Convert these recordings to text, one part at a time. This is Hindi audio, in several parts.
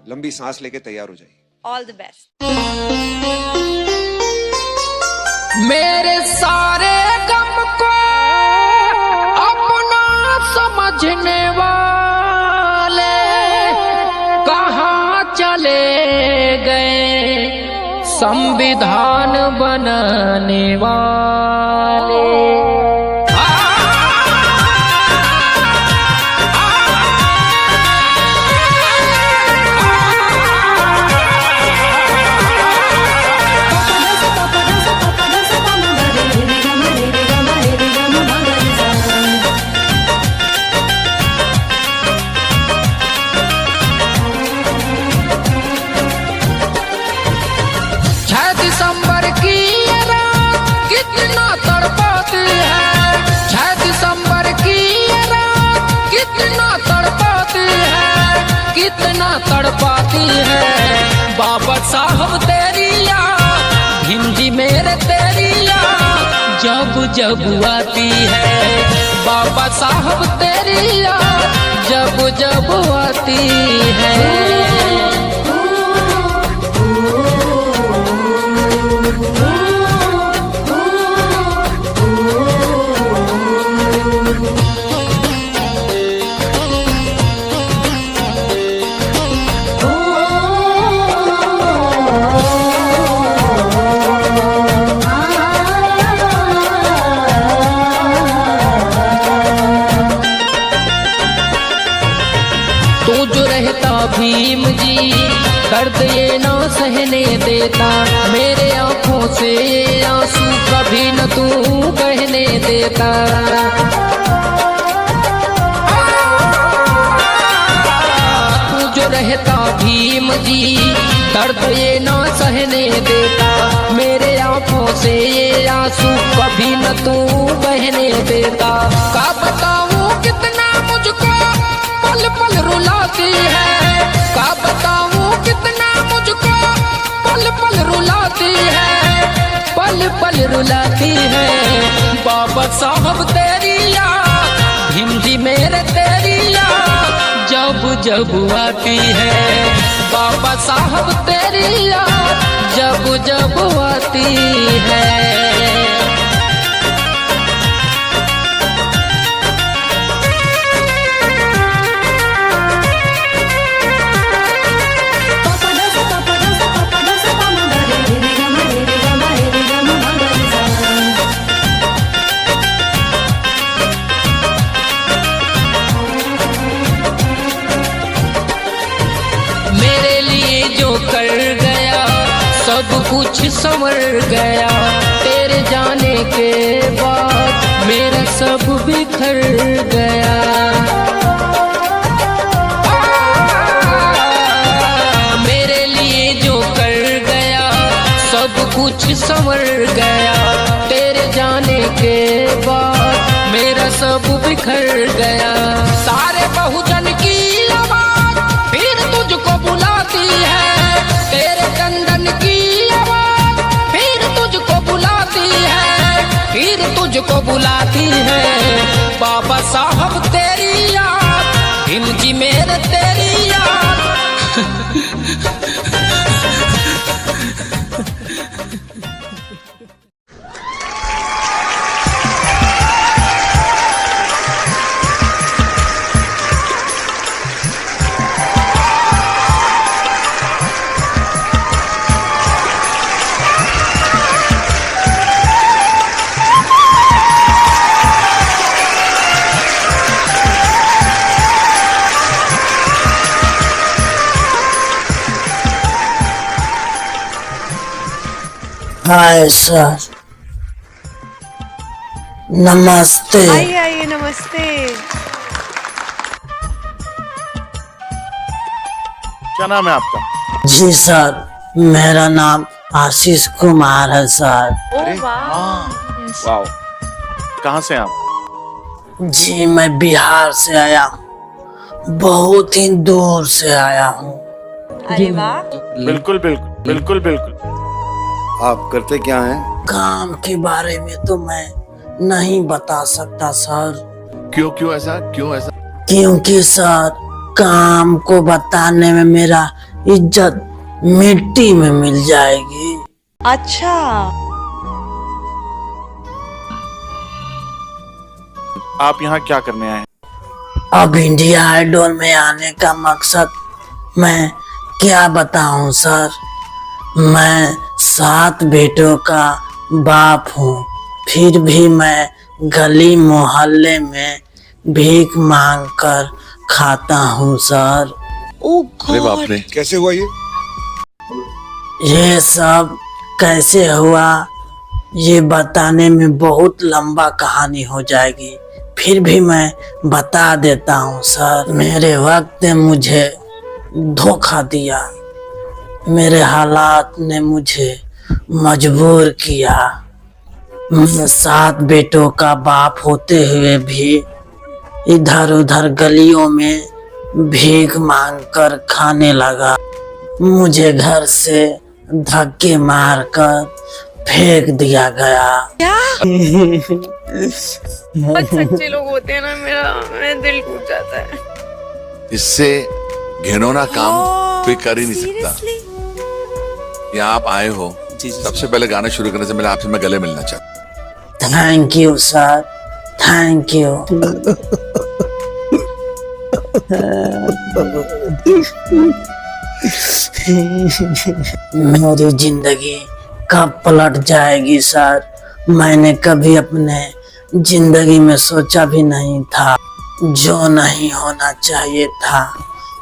लंबी सांस लेके तैयार हो जाइए। All the best. मेरे सारे गम को अपना समझने वाले कहाँ चले गए, संविधान बनाने वाले। दिसंबर की ये रात कितना तड़पाती है, 6 दिसंबर की ये रात कितना तड़पाती है, कितना तड़पाती है। बाबा साहब तेरी याद, हिंदी मेरे तेरी याद जब जब आती है। बाबा साहब तेरी याद जब जब आती है। तू जो रहता भीम जी, दर्द ये ना सहने देता, मेरे आंखों से ये आंसू कभी न तू बहने देता। तू जो रहता भीम जी, दर्द ये ना सहने देता, मेरे आंखों से ये आंसू कभी न तू बहने देता। का बताऊं कितना मुझको पल पल रुलाती है, का बताऊं कितना मुझको पल पल रुलाती है, पल पल रुलाती है। बाबा साहब तेरी याद, हिंदी मेरे तेरी याद जब जब आती है। बाबा साहब तेरी याद जब जब आती है। मेरे लिए जो कर गया सब कुछ संवर गया, तेरे जाने के बाद मेरा सब बिखर गया। मेरे लिए जो कर गया सब कुछ संवर गया, तेरे जाने के बाद मेरा सब बिखर गया। सारे बहुजन की आवाज फिर तुझको बुलाती है, तेरे कंदन की आवाज फिर तुझको बुलाती है, फिर तुझको बुलाती है। बाबा साहब तेरी याद, हिंदी मेरे तेरी याद हाय सर, नमस्ते। आइए आइए, नमस्ते। क्या नाम है आपका? जी सर, मेरा नाम आशीष कुमार है सर। ओ वाह। वाओ, कहाँ से आप? जी मैं बिहार से आया हूँ, बहुत ही दूर से आया हूँ। अरे वाह। बिल्कुल बिल्कुल बिल्कुल बिल्कुल। आप करते क्या हैं? काम के बारे में तो मैं नहीं बता सकता सर। क्यों क्यों ऐसा? क्योंकि सर काम को बताने में मेरा इज्जत मिट्टी में मिल जाएगी। अच्छा। आप यहाँ क्या करने आए हैं? अब इंडिया आइडल में आने का मकसद मैं क्या बताऊं सर। मैं 7 बेटों का बाप हूँ, फिर भी मैं गली मोहल्ले में भीख मांग कर खाता हूँ सर। ओ अरे बाप गॉड। रे, कैसे हुआ ये? ये सब कैसे हुआ ये बताने में बहुत लंबा कहानी हो जाएगी, फिर भी मैं बता देता हूँ सर। मेरे वक्त ने मुझे धोखा दिया, मेरे हालात ने मुझे मजबूर किया। मैं 7 बेटों का बाप होते हुए भी इधर उधर गलियों में भीख मांग कर खाने लगा। मुझे घर से धक्के मारकर फेंक दिया गया। बहुत सच्चे लोग होते हैं ना, मेरा दिल टूट जाता है। इससे घिनौना काम कोई कर ही नहीं सकता। Seriously? यहाँ आप आए हो, सबसे पहले गाना शुरू करने से पहले आपसे मैं गले मिलना चाहता हूँ। Thank you sir, thank you. मेरी जिंदगी कब पलट जाएगी सर, मैंने कभी अपने जिंदगी में सोचा भी नहीं था। जो नहीं होना चाहिए था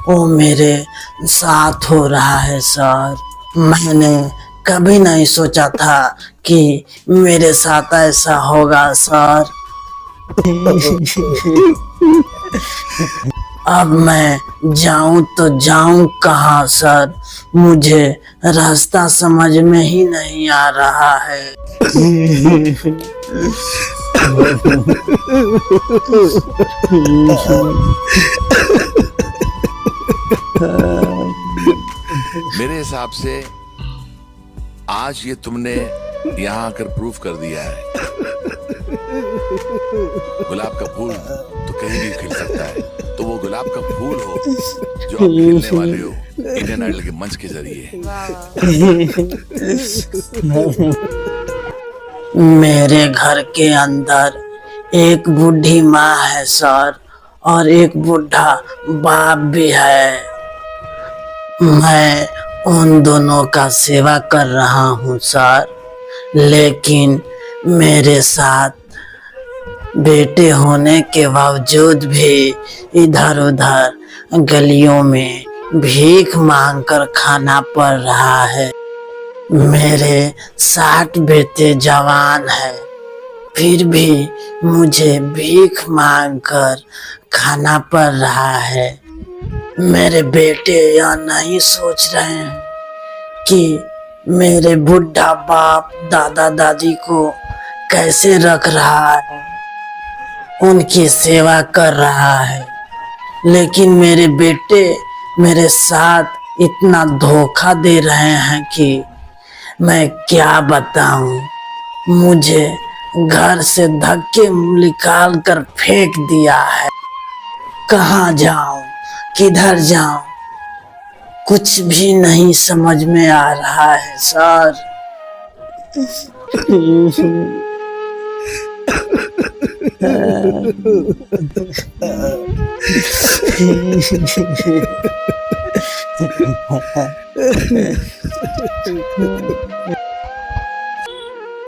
वो मेरे साथ हो रहा है सर। मैंने कभी नहीं सोचा था कि मेरे साथ ऐसा होगा सर। अब मैं जाऊं तो जाऊं कहाँ सर, मुझे रास्ता समझ में ही नहीं आ रहा है। मेरे हिसाब से आज ये तुमने यहाँ आकर प्रूफ कर दिया है, गुलाब का फूल तो कहीं भी खिल सकता है, तो वो गुलाब का फूल हो जो आप खिलने वाले हो इंडियन आइडल के मंच के जरिए। मेरे घर के अंदर एक बूढ़ी माँ है सर, और एक बूढ़ा बाप भी है। मैं उन दोनों का सेवा कर रहा हूँ सर, लेकिन मेरे साथ बेटे होने के बावजूद भी इधर उधर गलियों में भीख मांग कर खाना पड़ रहा है। मेरे 60 बेटे जवान हैं, फिर भी मुझे भीख मांग कर खाना पड़ रहा है। मेरे बेटे यह नहीं सोच रहे हैं कि मेरे बुढ़ा बाप दादा दादी को कैसे रख रहा है, उनकी सेवा कर रहा है, लेकिन मेरे बेटे मेरे साथ इतना धोखा दे रहे हैं कि मैं क्या बताऊं। मुझे घर से धक्के निकाल कर फेंक दिया है। कहाँ जाऊं, किधर जाऊं, कुछ भी नहीं समझ में आ रहा है सर।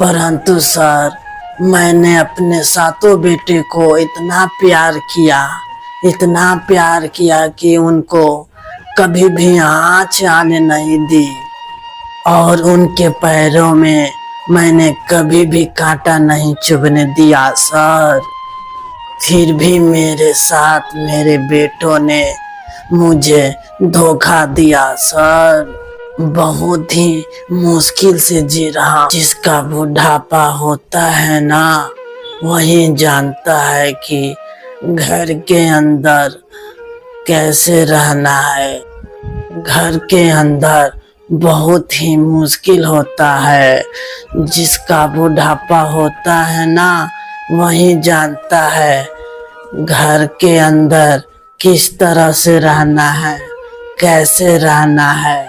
परंतु सर, मैंने अपने 7 बेटे को इतना प्यार किया कि उनको कभी भी आँच आने नहीं दी, और उनके पैरों में मैंने कभी भी कांटा नहीं चुभने दिया सर। फिर भी मेरे साथ मेरे बेटों ने मुझे धोखा दिया सर। बहुत ही मुश्किल से जी रहा। जिसका बुढ़ापा होता है ना, वही जानता है कि घर के अंदर कैसे रहना है। घर के अंदर बहुत ही मुश्किल होता है। जिसका बुढ़ापा होता है ना, वही जानता है घर के अंदर किस तरह से रहना है, कैसे रहना है,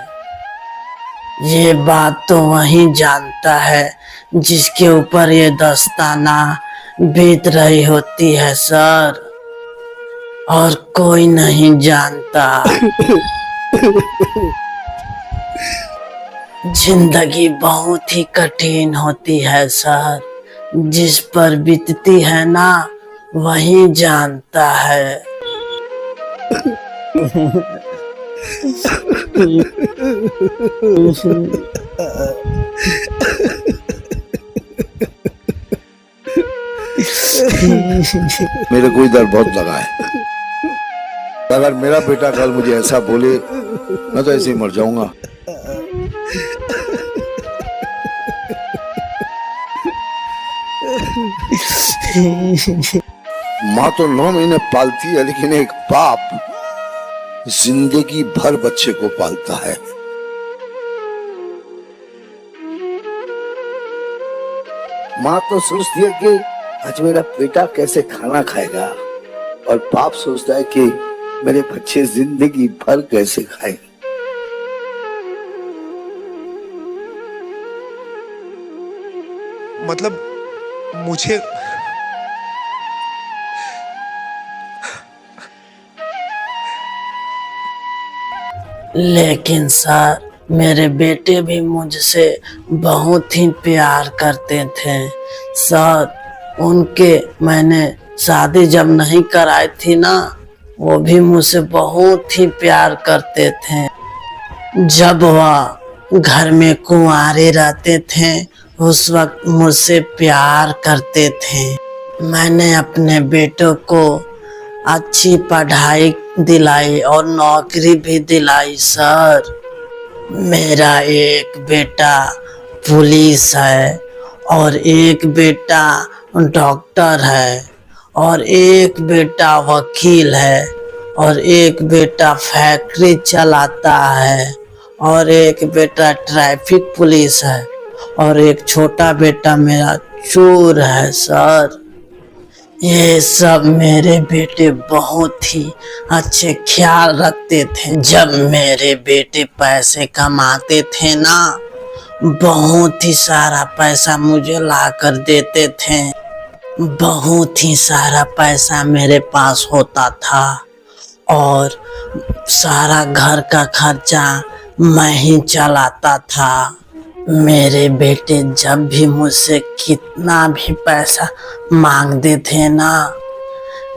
ये बात तो वही जानता है जिसके ऊपर ये दस्ताना बीत रही होती है सर, और कोई नहीं जानता। जिंदगी बहुत ही कठिन होती है सर, जिस पर बीतती है ना वही जानता है। मेरे को इधर बहुत लगा है। अगर मेरा बेटा कल मुझे ऐसा बोले, मैं तो ऐसे ही मर जाऊंगा। माँ तो 9 महीने पालती है, लेकिन एक बाप जिंदगी भर बच्चे को पालता है। माँ तो सोचती है कि आज मेरा बेटा कैसे खाना खाएगा, और बाप सोचता है कि मेरे बच्चे जिंदगी भर कैसे खाएंगे। मतलब मुझे लेकिन सर मेरे बेटे भी मुझसे बहुत ही प्यार करते थे सर। उनके मैंने शादी जब नहीं कराई थी ना, वो भी मुझसे बहुत ही प्यार करते थे। जब वह घर में कुंवारे रहते थे उस वक्त मुझसे प्यार करते थे। मैंने अपने बेटों को अच्छी पढ़ाई दिलाई और नौकरी भी दिलाई सर। मेरा एक बेटा पुलिस है और एक बेटा डॉक्टर है और एक बेटा वकील है और एक बेटा फैक्ट्री चलाता है और एक बेटा ट्रैफिक पुलिस है और एक छोटा बेटा मेरा चोर है सर। ये सब मेरे बेटे बहुत ही अच्छे ख्याल रखते थे। जब मेरे बेटे पैसे कमाते थे ना, बहुत ही सारा पैसा मुझे ला कर देते थे। बहुत ही सारा पैसा मेरे पास होता था और सारा घर का खर्चा मैं ही चलाता था। मेरे बेटे जब भी मुझसे कितना भी पैसा मांगते थे ना,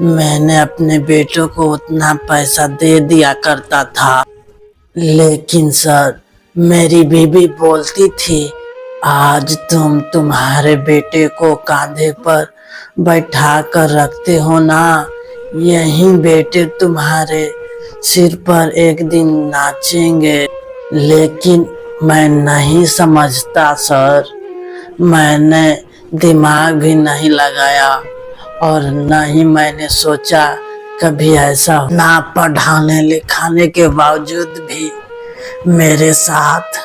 मैंने अपने बेटों को उतना पैसा दे दिया करता था। लेकिन सर मेरी बीबी बोलती थी, आज तुम तुम्हारे बेटे को कांधे पर बैठा कर रखते हो ना, यही बेटे तुम्हारे सिर पर एक दिन नाचेंगे। लेकिन मैं नहीं समझता सर, मैंने दिमाग भी नहीं लगाया और न ही मैंने सोचा कभी ऐसा। ना पढ़ाने लिखाने के बावजूद भी मेरे साथ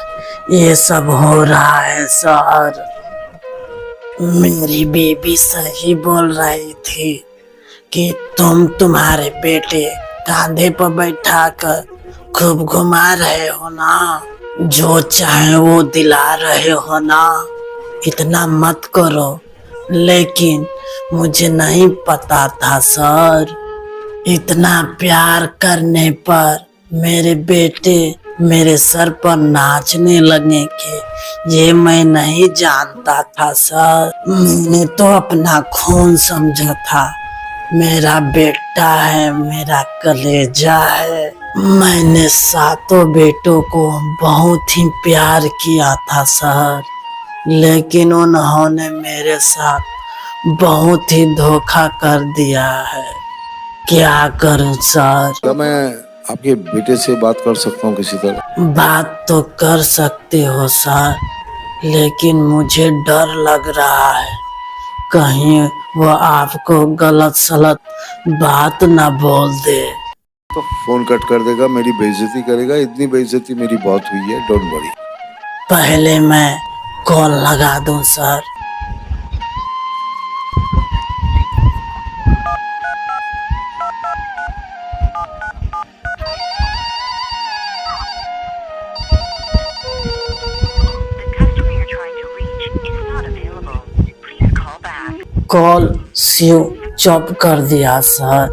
ये सब हो रहा है सर। मेरी बीबी सही बोल रही थी कि तुम्हारे बेटे कांधे पर बैठा कर खूब घुमा रहे हो ना, जो चाहे वो दिला रहे हो ना, इतना मत करो। लेकिन मुझे नहीं पता था सर, इतना प्यार करने पर मेरे बेटे मेरे सर पर नाचने लगेंगे, ये मैं नहीं जानता था सर। मैंने तो अपना खून समझा था, मेरा बेटा है, मेरा कलेजा है। मैंने सातों बेटों को बहुत ही प्यार किया था सर, लेकिन उन्होंने मेरे साथ बहुत ही धोखा कर दिया है। क्या करूं सर? क्या मैं आपके बेटे से बात कर सकता हूँ किसी तरह? बात तो कर सकते हो सर, लेकिन मुझे डर लग रहा है कहीं वो आपको गलत सलत बात ना बोल दे। तो फोन कट कर देगा, मेरी बेइज्जती करेगा। इतनी बेइज्जती मेरी बहुत हुई है, डोंट वरी। पहले मैं कॉल लगा दूं सर। कॉल स्विच ऑफ कर दिया सर।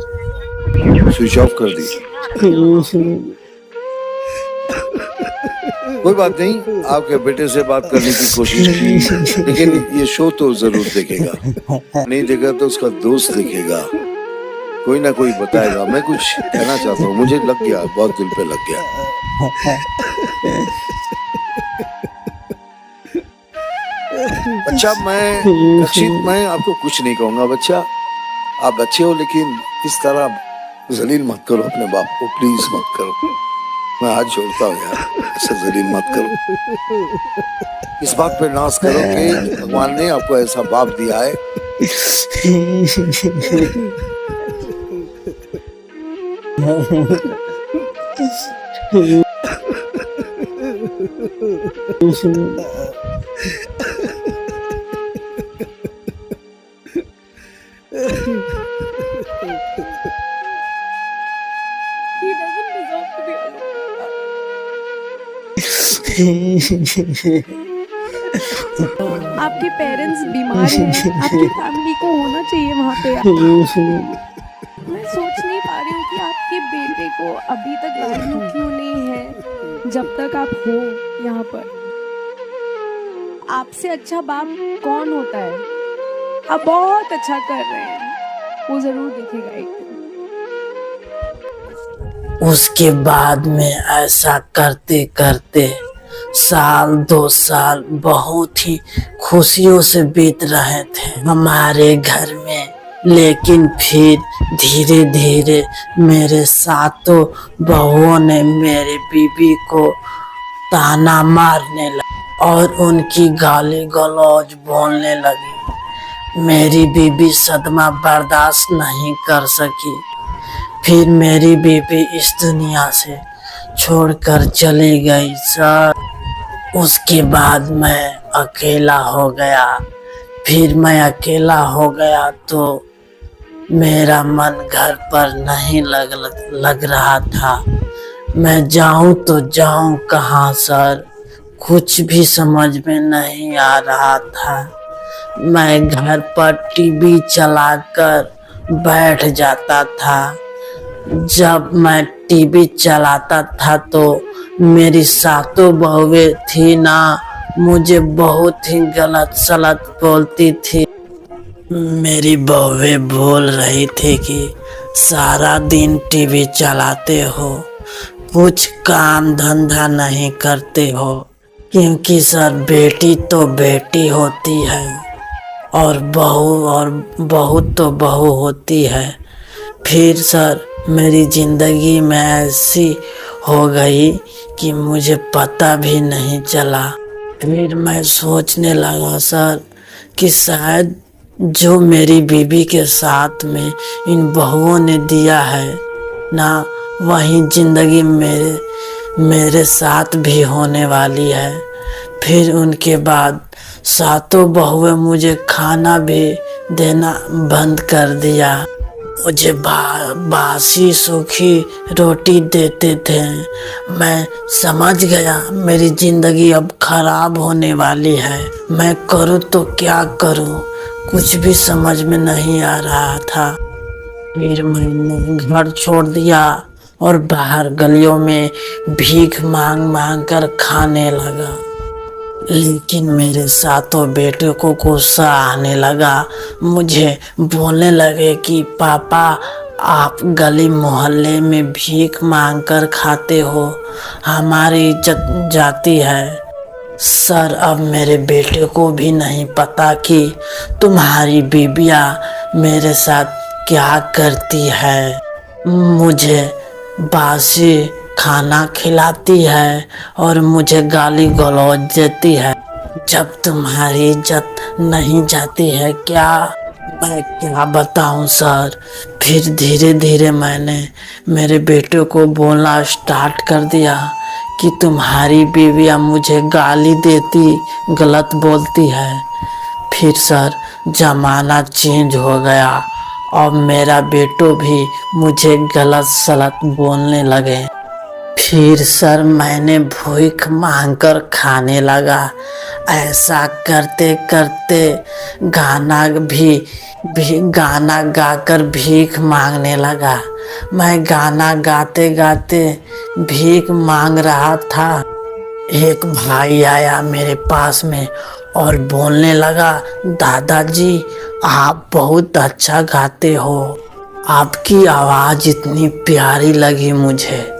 स्विच ऑफ कर दी। कोई बात नहीं, आपके बेटे से बात करने की कोशिश की, लेकिन ये शो तो जरूर देखेगा। नहीं देखेगा तो उसका दोस्त देखेगा, कोई ना कोई बताएगा। मैं कुछ कहना चाहता हूँ, मुझे लग गया, बहुत दिल पे लग गया। अच्छा मैं आपको कुछ नहीं कहूंगा बच्चा, आप अच्छे हो, लेकिन इस तरह जलील मत करो अपने बाप को, प्लीज मत करो। मैं हाथ जोड़ता हूँ यार, ऐसे जलील मत करो। इस बात पे नाज करो कि भगवान ने आपको ऐसा बाप दिया है। He doesn't deserve to be alone. आपके पेरेंट्स बीमार हैं, आपकी फैमिली को होना चाहिए वहाँ पे। मैं सोच नहीं पा रही हूँ कि आपके बेटे को अभी तक वैल्यू क्यों नहीं है जब तक आप हो यहाँ पर। आपसे अच्छा बाप कौन होता है? आप बहुत अच्छा कर रहे हैं, वो जरूर देखेगा एक दिन। उसके बाद में ऐसा करते करते साल 2 साल बहुत ही खुशियों से बीत रहे थे हमारे घर में। लेकिन फिर धीरे धीरे मेरे सातों बहुओं ने मेरी बीबी को ताना मारने लगा और उनकी गाली गलौज बोलने लगी। मेरी बीबी सदमा बर्दाश्त नहीं कर सकी। फिर मेरी बीबी इस दुनिया से छोड़कर चली गई सर। उसके बाद मैं अकेला हो गया। फिर मैं अकेला हो गया तो मेरा मन घर पर नहीं लग रहा था। मैं जाऊं तो जाऊं कहाँ सर, कुछ भी समझ में नहीं आ रहा था। मैं घर पर टीवी चलाकर बैठ जाता था। जब मैं टीवी चलाता था तो मेरी सातों बहुएं थी ना, मुझे बहुत ही गलत सलत बोलती थी। मेरी बहुएं बोल रही थी कि सारा दिन टीवी चलाते हो, कुछ काम धंधा नहीं करते हो। क्योंकि सर बेटी तो बेटी होती है और बहू तो बहू होती है। फिर सर मेरी जिंदगी में ऐसी हो गई कि मुझे पता भी नहीं चला। फिर मैं सोचने लगा सर कि शायद जो मेरी बीबी के साथ में इन बहुओं ने दिया है ना, वही जिंदगी मेरे साथ भी होने वाली है। फिर उनके बाद सातों बहुएं मुझे खाना भी देना बंद कर दिया। मुझे बासी सूखी रोटी देते थे। मैं समझ गया मेरी जिंदगी अब खराब होने वाली है। मैं करूँ तो क्या करूँ, कुछ भी समझ में नहीं आ रहा था। फिर मैंने घर छोड़ दिया और बाहर गलियों में भीख मांग मांग कर खाने लगा। लेकिन मेरे सातों बेटों को गुस्सा आने लगा। मुझे बोलने लगे कि पापा आप गली मोहल्ले में भीख मांग कर खाते हो, हमारी इज्जत जाती है। सर अब मेरे बेटे को भी नहीं पता कि तुम्हारी बीबियाँ मेरे साथ क्या करती है। मुझे बासी खाना खिलाती है और मुझे गाली गलौज देती है। जब तुम्हारी इज्जत नहीं जाती है क्या, मैं क्या बताऊं सर। फिर धीरे धीरे मैंने मेरे बेटे को बोलना स्टार्ट कर दिया कि तुम्हारी बीवियाँ मुझे गाली देती, गलत बोलती है। फिर सर जमाना चेंज हो गया और मेरा बेटो भी मुझे गलत सलत बोलने लगे। फिर सर मैंने भूख मांगकर खाने लगा। ऐसा करते करते गाना गाकर भीख मांगने लगा। मैं गाना गाते गाते भीख मांग रहा था। एक भाई आया मेरे पास में और बोलने लगा, दादाजी आप बहुत अच्छा गाते हो, आपकी आवाज़ इतनी प्यारी लगी मुझे।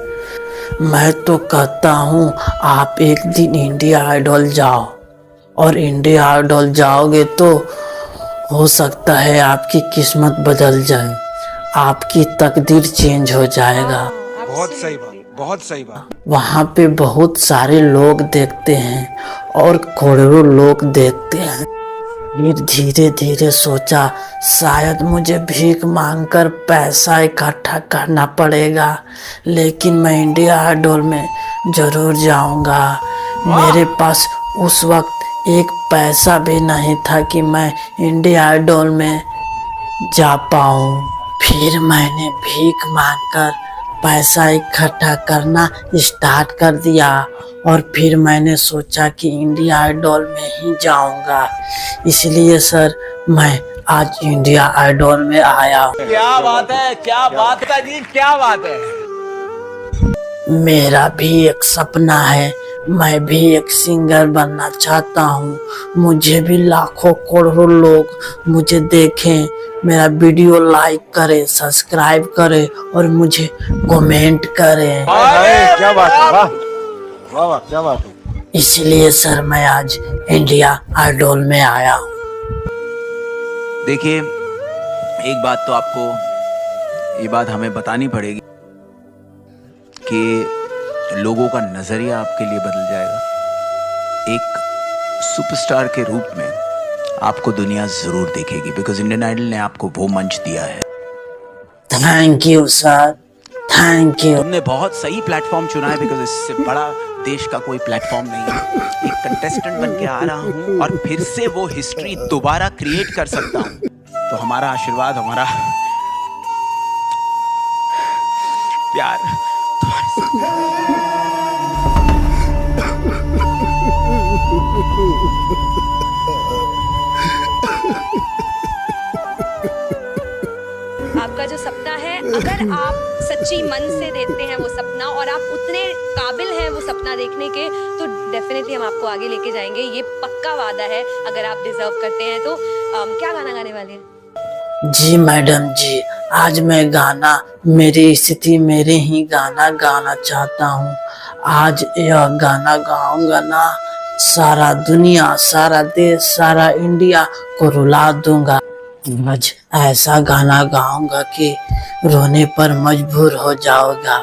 मैं तो कहता हूँ आप एक दिन इंडिया आइडल जाओ, और इंडिया आइडल जाओगे तो हो सकता है आपकी किस्मत बदल जाए, आपकी तकदीर चेंज हो जाएगा। बहुत सही बात, बहुत सही बात। वहाँ पे बहुत सारे लोग देखते हैं और करोड़ों लोग देखते हैं। फिर धीरे धीरे सोचा शायद मुझे भीख मांगकर पैसा इकट्ठा करना पड़ेगा, लेकिन मैं इंडिया आइडल में ज़रूर जाऊंगा। मेरे पास उस वक्त एक पैसा भी नहीं था कि मैं इंडिया आइडल में जा पाऊँ। फिर मैंने भीख मांगकर पैसा इकट्ठा करना स्टार्ट कर दिया और फिर मैंने सोचा कि इंडिया आइडल में ही जाऊंगा। इसलिए सर मैं आज इंडिया आइडल में आया हूँ। क्या बात है, क्या बात है जी, क्या बात है। मेरा भी एक सपना है, मैं भी एक सिंगर बनना चाहता हूँ। मुझे भी लाखों करोड़ों लोग मुझे देखें, मेरा वीडियो लाइक करे, सब्सक्राइब करे और मुझे कमेंट करें। क्या बात है, वाह वाह वाह, क्या बात है। इसलिए सर मैं आज इंडिया आइडल में आया हूँ। देखिए एक बात तो आपको ये बात हमें बतानी पड़ेगी कि लोगों का नजरिया आपके लिए बदल जाएगा। एक सुपरस्टार के रूप में आपको दुनिया जरूर देखेगी, बिकॉज इंडियन आइडल ने आपको वो मंच दिया है। Thank you sir, thank you. तुमने बहुत सही प्लेटफॉर्म चुना है, बिकॉज इससे बड़ा देश का कोई प्लेटफॉर्म नहीं है। एक कंटेस्टेंट बन के आ रहा हूँ और फिर से वो हिस्ट्री दोबारा क्रिएट कर सकता हूँ, तो हमारा आशीर्वाद, हमारा प्यार तुम्हारे साथ। आपका जो सपना है, अगर आप सच्ची मन से देखते हैं वो सपना और आप उतने काबिल हैं वो सपना देखने के, तो डेफिनेटली हम आपको आगे लेके जाएंगे। ये पक्का वादा है। अगर आप डिजर्व करते हैं तो क्या गाना गाने वाले हैं? जी मैडम जी, आज मैं गाना मेरी स्थिति मेरे ही गाना गाना चाहता हूँ। आज यह गाना गाऊंगा ना, सारा दुनिया, सारा देश, सारा इंडिया को रुला दूंगा। आज ऐसा गाना गाऊंगा कि रोने पर मजबूर हो जाओगा।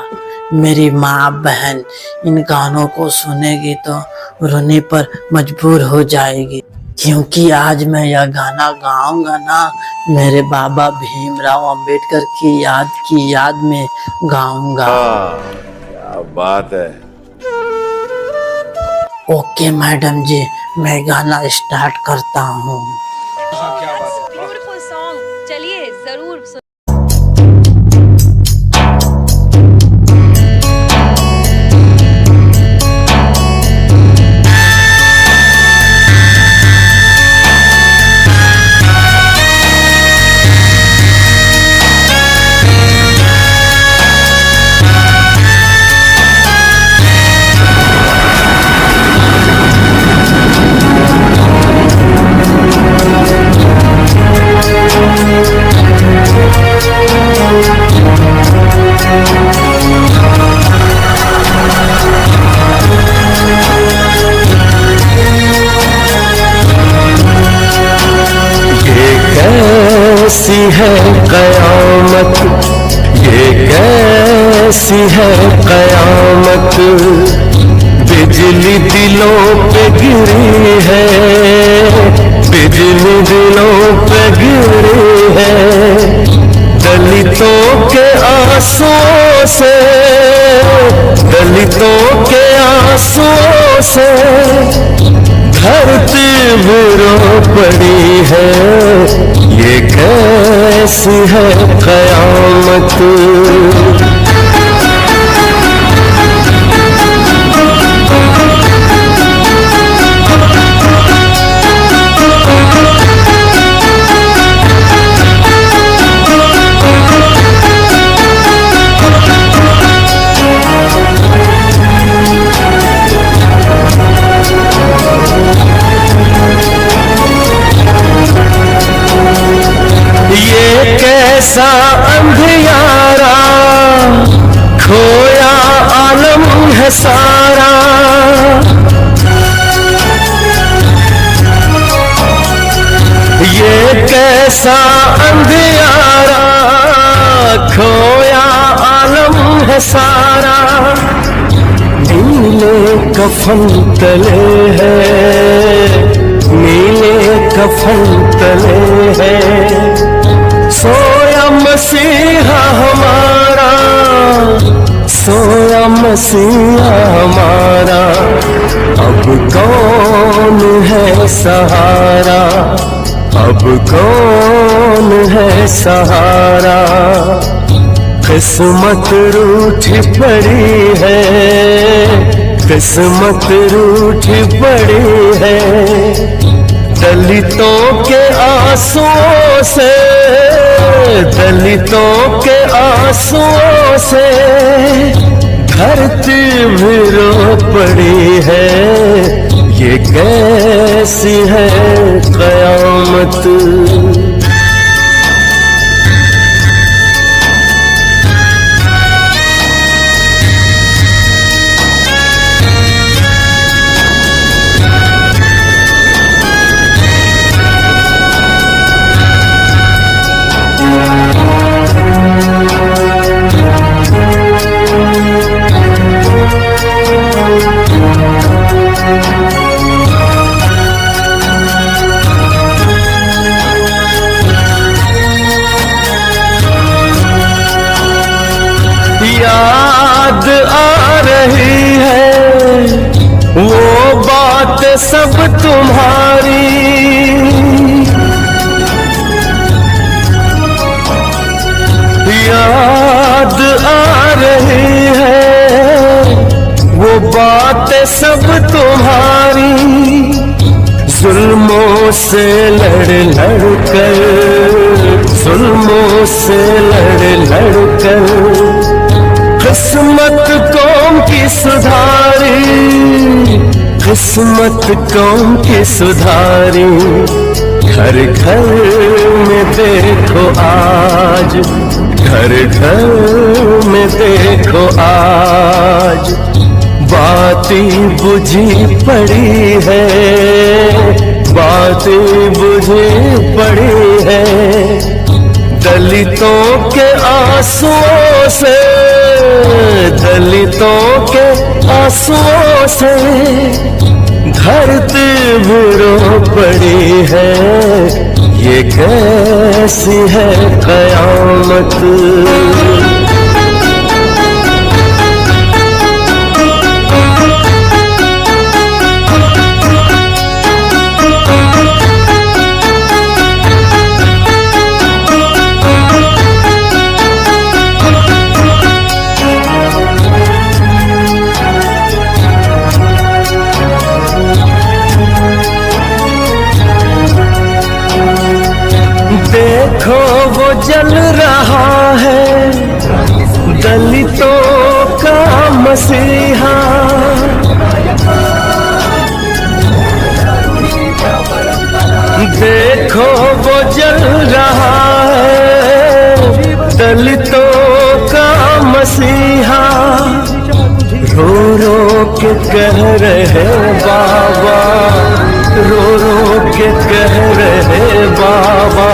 मेरी माँ बहन इन गानों को सुनेगी तो रोने पर मजबूर हो जाएगी, क्योंकि आज मैं यह गाना गाऊंगा ना, मेरे बाबा भीमराव अंबेडकर की याद में गाऊंगा। क्या बात है। ओके मैडम जी, मैं गाना स्टार्ट करता हूँ। ब्यूटीफुल सॉन्ग, चलिए जरूर सुन। कैसी है कयामत, ये कैसी है कयामत, बिजली दिलों पे गिरी है, बिजली दिलों पे गिरी है। दलितों के आंसुओं से, दलितों के आंसुओं से धरती भी रो पड़ी है। ये कैसी है कयामत। सारा। ये कैसा अंधियारा, खोया आलम है सारा। नीले कफन तले है, नीले कफन तले है, सोया मसीहा हमारा, सोया मसीहा हमारा। अब कौन है सहारा, अब कौन है सहारा। किस्मत रूठी पड़ी है, किस्मत रूठी पड़ी है। दलितों के आंसुओं से, दलितों के आंसुओं से धरती भी रो पड़ी है। ये कैसी है कयामत। याद आ रही है वो बात सब तुम्हारी। याद आ रही है वो बात सब तुम्हारी। जुल्मों से लड़ लड़ कर, जुल्मों से लड़ लड़ कर किस्मत कौम की सुधारी, किस्मत कौम की सुधारी। घर घर में देखो आज, घर घर में देखो आज बाती बुझी पड़ी है, बाती बुझी पड़ी है। दलितों के आंसुओं से, दलितों के आंसुओं से धरती भी रो पड़ी है। ये कैसी है कयामत। देखो वो जल रहा है दलितों का मसीहा। देखो वो जल रहा है दलितों का मसीहा। रो रो के कह रहे बाबा, रो रो के कह रहे बाबा,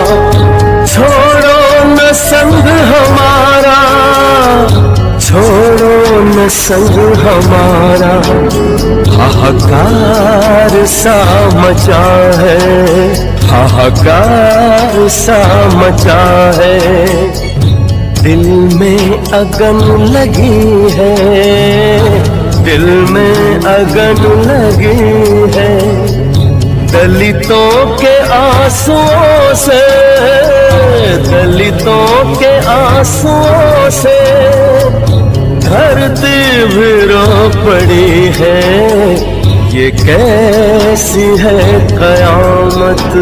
छोड़ो न संग हमारा, छोड़ो न संग हमारा। हाहाकार सा मचा है, हाहाकार सा मचा है। दिल में अगन लगी है, दिल में अगन लगी है। दलितों के आंसुओं से, दलितों के आंसुओं से धरती भी रो पड़ी है। ये कैसी है कयामत।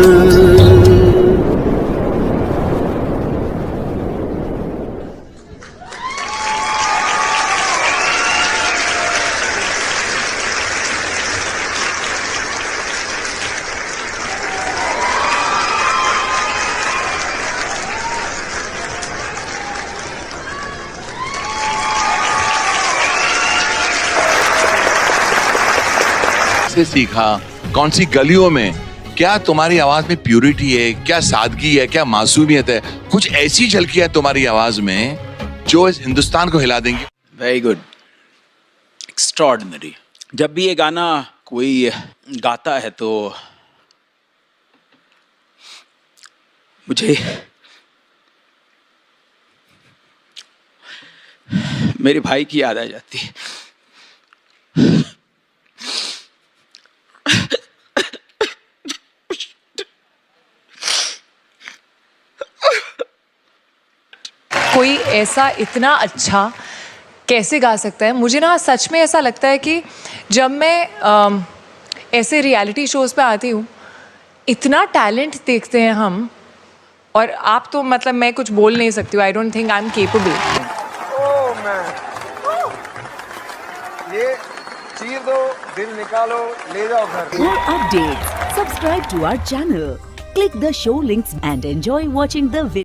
कैसे सीखा, कौन सी गलियों में, क्या तुम्हारी आवाज में प्यूरिटी है, क्या सादगी है, क्या मासूमियत है, कुछ ऐसी झलकियां तुम्हारी आवाज में जो इस हिंदुस्तान को हिला देंगी। Very good, extraordinary. जब भी ये गाना कोई गाता है तो मुझे मेरे भाई की याद आ जाती है। कोई ऐसा इतना अच्छा कैसे गा सकता है? मुझे ना सच में ऐसा लगता है कि जब मैं ऐसे रियलिटी शोज़ पे आती हूँ, इतना टैलेंट देखते हैं हम, और आप तो मतलब मैं कुछ बोल नहीं सकती हूँ। I don't think I am capable. ये चीर दो, दिल निकालो, ले जाओ घर। For updates, subscribe to our channel, click the show links and enjoy watching the video.